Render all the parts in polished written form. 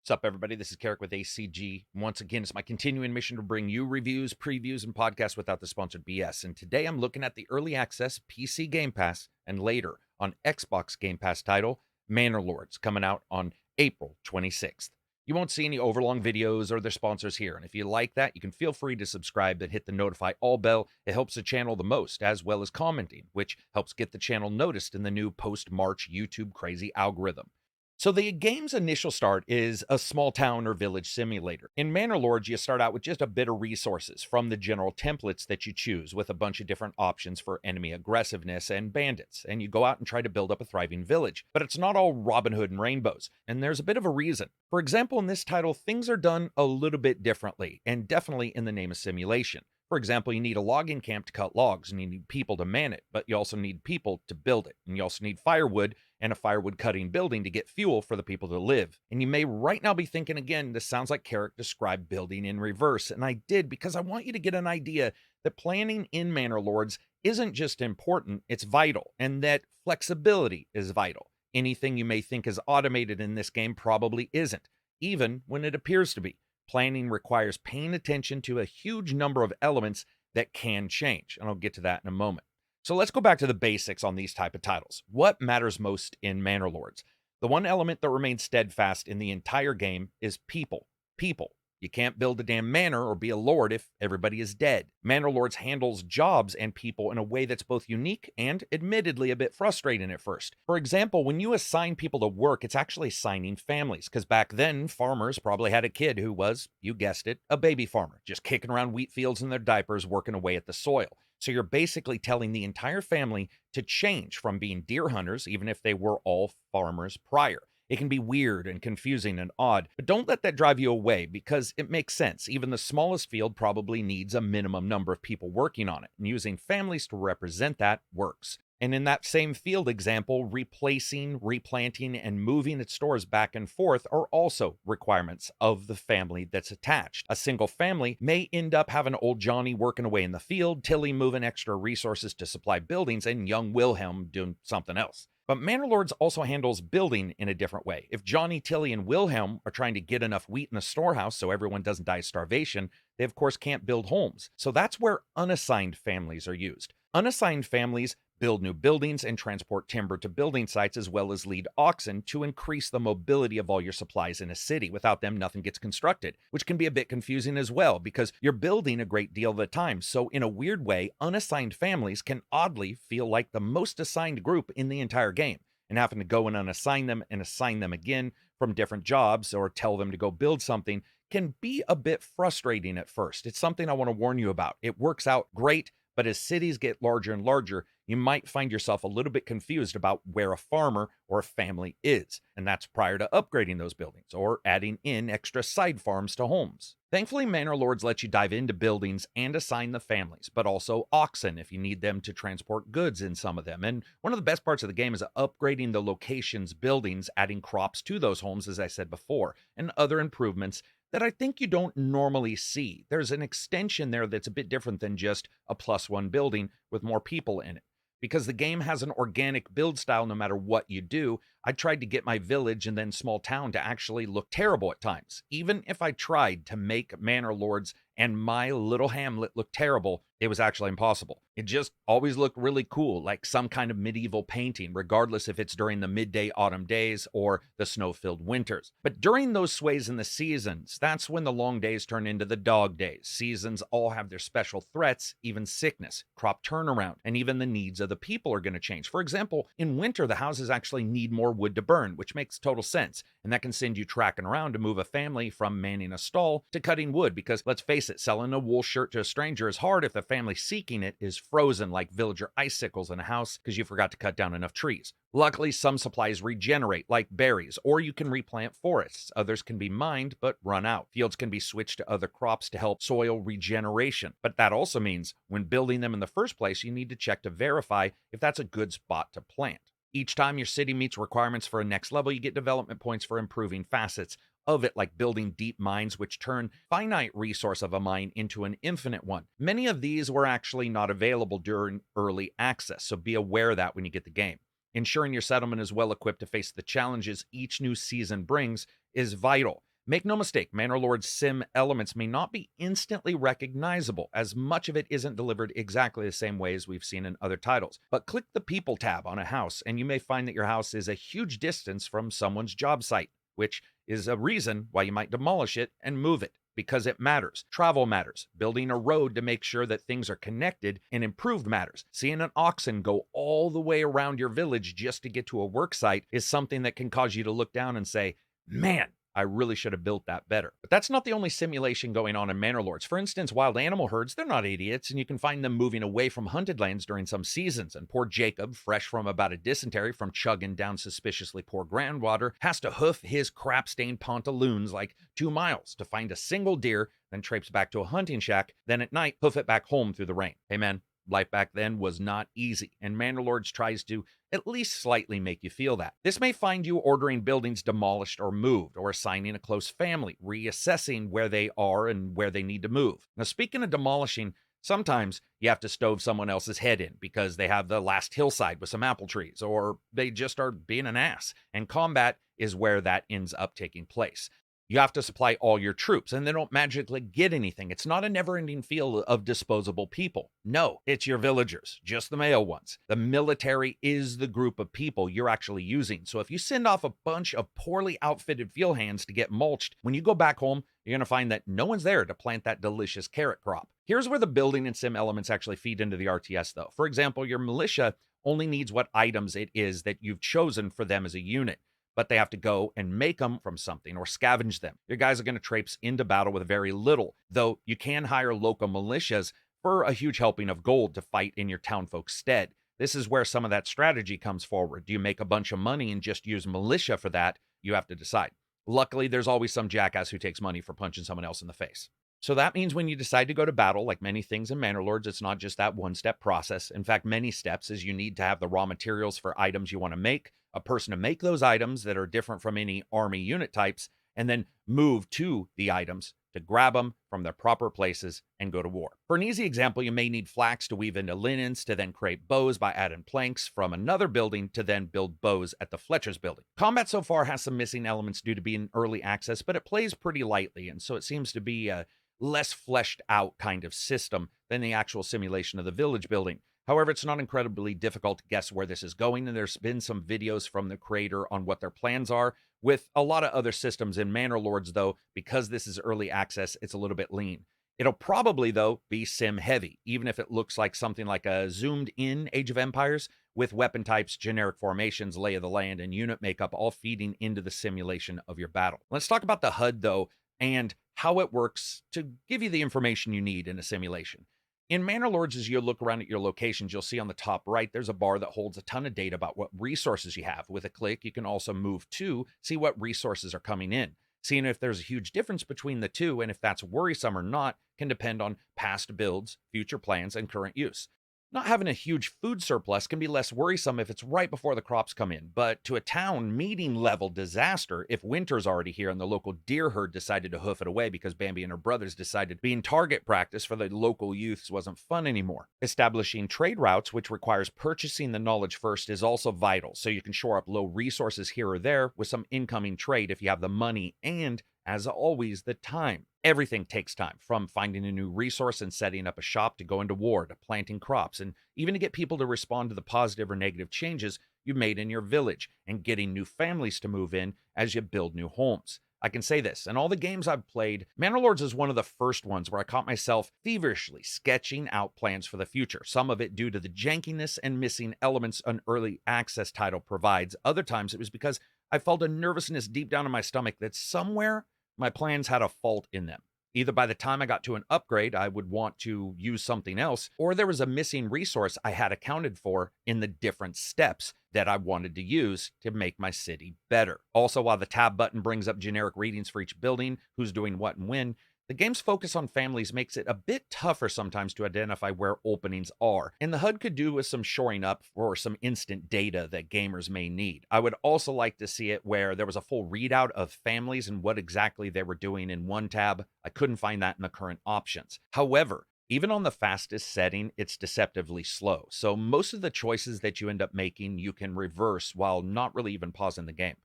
What's up, everybody? This is KARAK with ACG. Once again, it's my continuing mission to bring you reviews, previews, and podcasts without the sponsored BS. And today I'm looking at the early access PC Game Pass and later on Xbox Game Pass title, Manor Lords, coming out on April 26th. You won't see any overlong videos or their sponsors here. And if you like that, you can feel free to subscribe and hit the notify all bell. It helps the channel the most, as well as commenting, which helps get the channel noticed in the new post-March YouTube crazy algorithm. So the game's initial start is a small town or village simulator. In Manor Lords, you start out with just a bit of resources from the general templates that you choose with a bunch of different options for enemy aggressiveness and bandits, and you go out and try to build up a thriving village. But it's not all Robin Hood and rainbows, and there's a bit of a reason. For example, in this title, things are done a little bit differently, and definitely in the name of simulation. For example, you need a logging camp to cut logs, and you need people to man it, but you also need people to build it. And you also need firewood and a firewood cutting building to get fuel for the people to live. And you may right now be thinking again, this sounds like KARAK described building in reverse. And I did, because I want you to get an idea that planning in Manor Lords isn't just important, it's vital, and that flexibility is vital. Anything you may think is automated in this game probably isn't, even when it appears to be. Planning requires paying attention to a huge number of elements that can change, and I'll get to that in a moment. So let's go back to the basics on these type of titles. What matters most in Manor Lords? The one element that remains steadfast in the entire game is people. People. You can't build a damn manor or be a lord if everybody is dead. Manor Lords handles jobs and people in a way that's both unique and admittedly a bit frustrating at first. For example, when you assign people to work, it's actually assigning families, because back then, farmers probably had a kid who was, you guessed it, a baby farmer, just kicking around wheat fields in their diapers, working away at the soil. So you're basically telling the entire family to change from being deer hunters, even if they were all farmers prior. It can be weird and confusing and odd, but don't let that drive you away, because it makes sense. Even the smallest field probably needs a minimum number of people working on it, and using families to represent that works. And in that same field example, replacing, replanting, and moving its stores back and forth are also requirements of the family that's attached. A single family may end up having old Johnny working away in the field, Tilly moving extra resources to supply buildings, and young Wilhelm doing something else. But Manor Lords also handles building in a different way. If Johnny, Tilly, and Wilhelm are trying to get enough wheat in the storehouse so everyone doesn't die of starvation, they of course can't build homes. So that's where unassigned families are used. Unassigned families build new buildings and transport timber to building sites, as well as lead oxen to increase the mobility of all your supplies in a city. Without them, nothing gets constructed, which can be a bit confusing as well, because you're building a great deal of the time. So in a weird way, unassigned families can oddly feel like the most assigned group in the entire game, and having to go and unassign them and assign them again from different jobs or tell them to go build something can be a bit frustrating at first. It's something I want to warn you about. It works out great, but as cities get larger and larger, you might find yourself a little bit confused about where a farmer or a family is. And that's prior to upgrading those buildings or adding in extra side farms to homes. Thankfully, Manor Lords lets you dive into buildings and assign the families, but also oxen if you need them to transport goods in some of them. And one of the best parts of the game is upgrading the locations, buildings, adding crops to those homes, as I said before, and other improvements that I think you don't normally see. There's an extension there that's a bit different than just a +1 building with more people in it. Because the game has an organic build style no matter what you do, I tried to get my village and then small town to actually look terrible at times. Even if I tried to make Manor Lords and my little hamlet look terrible, it was actually impossible. It just always looked really cool, like some kind of medieval painting, regardless if it's during the midday autumn days or the snow-filled winters. But during those sways in the seasons, that's when the long days turn into the dog days. Seasons all have their special threats, even sickness, crop turnaround, and even the needs of the people are going to change. For example, in winter, the houses actually need more wood to burn, which makes total sense. And that can send you tracking around to move a family from manning a stall to cutting wood, because let's face it, selling a wool shirt to a stranger is hard if the family seeking it is frozen like villager icicles in a house because you forgot to cut down enough trees. Luckily, some supplies regenerate, like berries, or you can replant forests. Others can be mined, but run out. Fields can be switched to other crops to help soil regeneration. But that also means when building them in the first place, you need to check to verify if that's a good spot to plant. Each time your city meets requirements for a next level, you get development points for improving facets of it, like building deep mines, which turn finite resource of a mine into an infinite one. Many of these were actually not available during early access, so be aware of that when you get the game. Ensuring your settlement is well equipped to face the challenges each new season brings is vital. Make no mistake, Manor Lords sim elements may not be instantly recognizable, as much of it isn't delivered exactly the same way as we've seen in other titles. But click the People tab on a house, and you may find that your house is a huge distance from someone's job site, which is a reason why you might demolish it and move it, because it matters. Travel matters. Building a road to make sure that things are connected and improved matters. Seeing an oxen go all the way around your village just to get to a work site is something that can cause you to look down and say, man, I really should have built that better. But that's not the only simulation going on in Manor Lords. For instance, wild animal herds, they're not idiots, and you can find them moving away from hunted lands during some seasons. And poor Jacob, fresh from about a dysentery from chugging down suspiciously poor groundwater, has to hoof his crap-stained pantaloons like 2 miles to find a single deer, then traipse back to a hunting shack, then at night hoof it back home through the rain. Hey man, life back then was not easy, and Manor Lords tries to at least slightly make you feel that. This may find you ordering buildings demolished or moved, or assigning a close family, reassessing where they are and where they need to move. Now, speaking of demolishing, sometimes you have to stove someone else's head in because they have the last hillside with some apple trees, or they just are being an ass, and combat is where that ends up taking place. You have to supply all your troops, and they don't magically get anything. It's not a never-ending field of disposable people. No, it's your villagers, just the male ones. The military is the group of people you're actually using. So if you send off a bunch of poorly outfitted field hands to get mulched, when you go back home, you're going to find that no one's there to plant that delicious carrot crop. Here's where the building and sim elements actually feed into the RTS, though. For example, your militia only needs what items it is that you've chosen for them as a unit, but they have to go and make them from something or scavenge them. Your guys are going to traipse into battle with very little, though you can hire local militias for a huge helping of gold to fight in your townfolk's stead. This is where some of that strategy comes forward. Do you make a bunch of money and just use militia for that? You have to decide. Luckily, there's always some jackass who takes money for punching someone else in the face. So that means when you decide to go to battle, like many things in Manor Lords, it's not just that one-step process. In fact, many steps is you need to have the raw materials for items you want to make, a person to make those items that are different from any army unit types, and then move to the items to grab them from their proper places and go to war. For an easy example, you may need flax to weave into linens to then create bows by adding planks from another building to then build bows at the Fletcher's building. Combat so far has some missing elements due to being early access, but it plays pretty lightly, and so it seems to be a less fleshed out kind of system than the actual simulation of the village building. However, it's not incredibly difficult to guess where this is going, and there's been some videos from the creator on what their plans are. With a lot of other systems in Manor Lords, though, because this is early access, it's a little bit lean. It'll probably, though, be sim heavy, even if it looks like something like a zoomed in Age of Empires, with weapon types, generic formations, lay of the land, and unit makeup all feeding into the simulation of your battle. Let's talk about the HUD, though, and how it works to give you the information you need in a simulation. In Manor Lords, as you look around at your locations, you'll see on the top right, there's a bar that holds a ton of data about what resources you have. With a click, you can also move to see what resources are coming in. Seeing if there's a huge difference between the two and if that's worrisome or not can depend on past builds, future plans, and current use. Not having a huge food surplus can be less worrisome if it's right before the crops come in, but to a town meeting level disaster if winter's already here and the local deer herd decided to hoof it away because Bambi and her brothers decided being target practice for the local youths wasn't fun anymore. Establishing trade routes, which requires purchasing the knowledge first, is also vital, so you can shore up low resources here or there with some incoming trade if you have the money and, as always, the time. Everything takes time, from finding a new resource and setting up a shop to going to war, to planting crops, and even to get people to respond to the positive or negative changes you made in your village, and getting new families to move in as you build new homes. I can say this, in all the games I've played, Manor Lords is one of the first ones where I caught myself feverishly sketching out plans for the future, some of it due to the jankiness and missing elements an early access title provides. Other times it was because I felt a nervousness deep down in my stomach that somewhere my plans had a fault in them. Either by the time I got to an upgrade, I would want to use something else, or there was a missing resource I had accounted for in the different steps that I wanted to use to make my city better. Also, while the tab button brings up generic readings for each building, who's doing what and when, the game's focus on families makes it a bit tougher sometimes to identify where openings are, and the HUD could do with some shoring up for some instant data that gamers may need. I would also like to see it where there was a full readout of families and what exactly they were doing in one tab. I couldn't find that in the current options. However, even on the fastest setting, it's deceptively slow, so most of the choices that you end up making you can reverse while not really even pausing the game.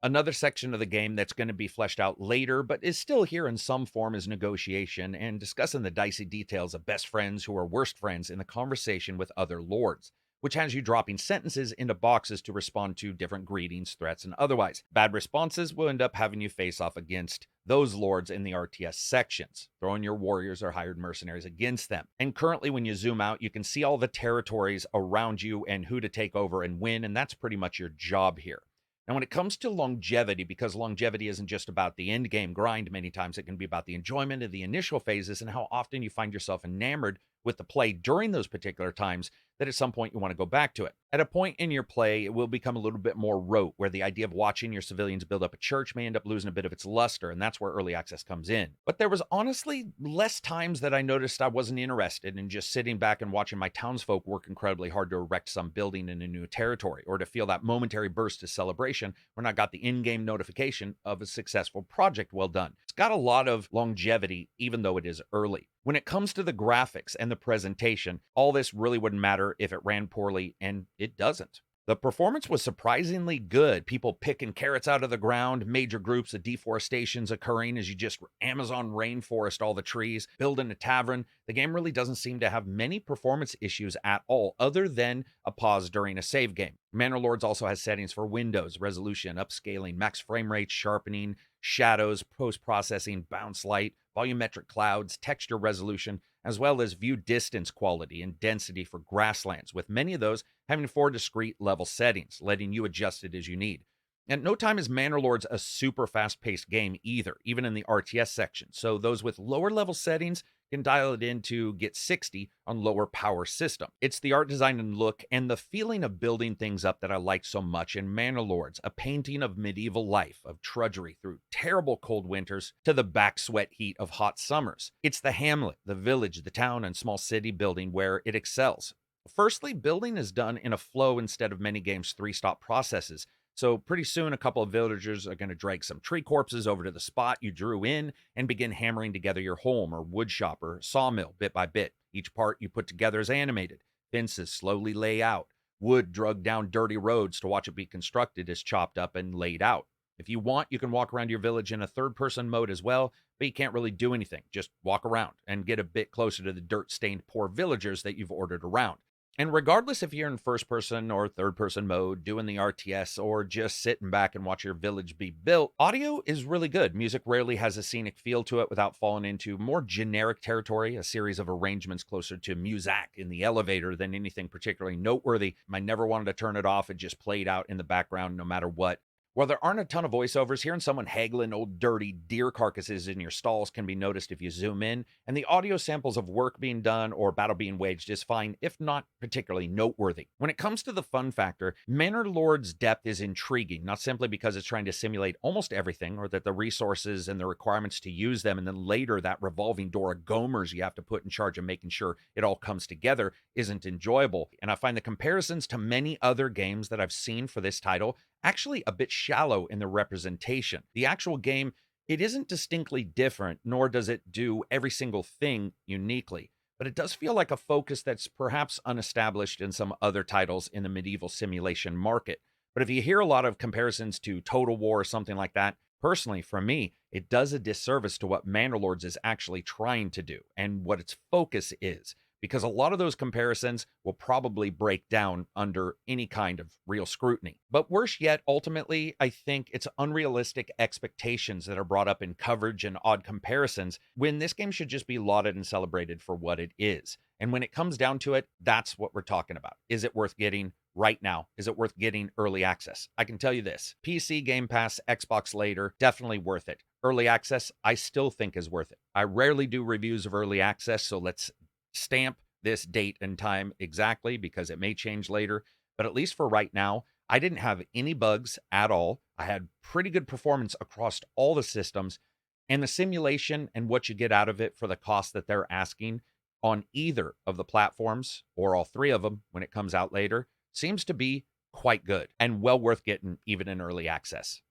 Another section of the game that's going to be fleshed out later, but is still here in some form, is negotiation and discussing the dicey details of best friends who are worst friends in the conversation with other lords, which has you dropping sentences into boxes to respond to different greetings, threats, and otherwise. Bad responses will end up having you face off against those lords in the RTS sections, throwing your warriors or hired mercenaries against them. And currently, when you zoom out, you can see all the territories around you and who to take over and win, and that's pretty much your job here. Now, when it comes to longevity, because longevity isn't just about the end game grind, many times it can be about the enjoyment of the initial phases and how often you find yourself enamored with the play during those particular times that at some point you want to go back to it. At a point in your play, it will become a little bit more rote, where the idea of watching your civilians build up a church may end up losing a bit of its luster, and that's where early access comes in. But there was honestly less times that I noticed I wasn't interested in just sitting back and watching my townsfolk work incredibly hard to erect some building in a new territory, or to feel that momentary burst of celebration when I got the in-game notification of a successful project well done. It's got a lot of longevity, even though it is early. When it comes to the graphics and the presentation, all this really wouldn't matter if it ran poorly, and it doesn't. The performance was surprisingly good. People picking carrots out of the ground, major groups of deforestations occurring as you just Amazon rainforest all the trees, building a tavern. The game really doesn't seem to have many performance issues at all, other than a pause during a save game. Manor Lords also has settings for windows, resolution, upscaling, max frame rate, sharpening, shadows, post-processing, bounce light, volumetric clouds, texture resolution, as well as view distance quality and density for grasslands, with many of those having 4 discrete level settings, letting you adjust it as you need. And no time is Manor Lords a super fast-paced game either, even in the RTS section, so those with lower level settings can dial it in to get 60 on lower power system. It's the art design and look and the feeling of building things up that I like so much in Manor Lords, a painting of medieval life, of trudgery through terrible cold winters to the back sweat heat of hot summers. It's the hamlet, the village, the town, and small city building where it excels. Firstly, building is done in a flow instead of many games' 3-stop processes. So pretty soon, a couple of villagers are going to drag some tree corpses over to the spot you drew in and begin hammering together your home or wood shop or sawmill bit by bit. Each part you put together is animated. Fences slowly lay out. Wood dragged down dirty roads to watch it be constructed is chopped up and laid out. If you want, you can walk around your village in a third-person mode as well, but you can't really do anything. Just walk around and get a bit closer to the dirt-stained poor villagers that you've ordered around. And regardless if you're in first person or third person mode, doing the RTS, or just sitting back and watch your village be built, audio is really good. Music rarely has a scenic feel to it without falling into more generic territory, a series of arrangements closer to muzak in the elevator than anything particularly noteworthy. I never wanted to turn it off. It just played out in the background no matter what. While there aren't a ton of voiceovers, hearing someone haggling old dirty deer carcasses in your stalls can be noticed if you zoom in, and the audio samples of work being done or battle being waged is fine, if not particularly noteworthy. When it comes to the fun factor, Manor Lords' depth is intriguing, not simply because it's trying to simulate almost everything, or that the resources and the requirements to use them, and then later that revolving door of gomers you have to put in charge of making sure it all comes together, isn't enjoyable. And I find the comparisons to many other games that I've seen for this title actually a bit shallow in the representation. The actual game, it isn't distinctly different, nor does it do every single thing uniquely, but it does feel like a focus that's perhaps unestablished in some other titles in the medieval simulation market. But if you hear a lot of comparisons to Total War or something like that, personally, for me, it does a disservice to what Manor Lords is actually trying to do and what its focus is, because a lot of those comparisons will probably break down under any kind of real scrutiny. But worse yet, ultimately, I think it's unrealistic expectations that are brought up in coverage and odd comparisons when this game should just be lauded and celebrated for what it is. And when it comes down to it, that's what we're talking about. Is it worth getting right now? Is it worth getting early access? I can tell you this, PC, Game Pass, Xbox later, definitely worth it. Early access, I still think is worth it. I rarely do reviews of early access, so let's stamp this date and time exactly because it may change later. But at least for right now, I didn't have any bugs at all. I had pretty good performance across all the systems, and the simulation and what you get out of it for the cost that they're asking on either of the platforms, or all three of them when it comes out later, seems to be quite good and well worth getting even in early access.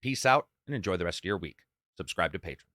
Peace out and enjoy the rest of your week. Subscribe to Patreon.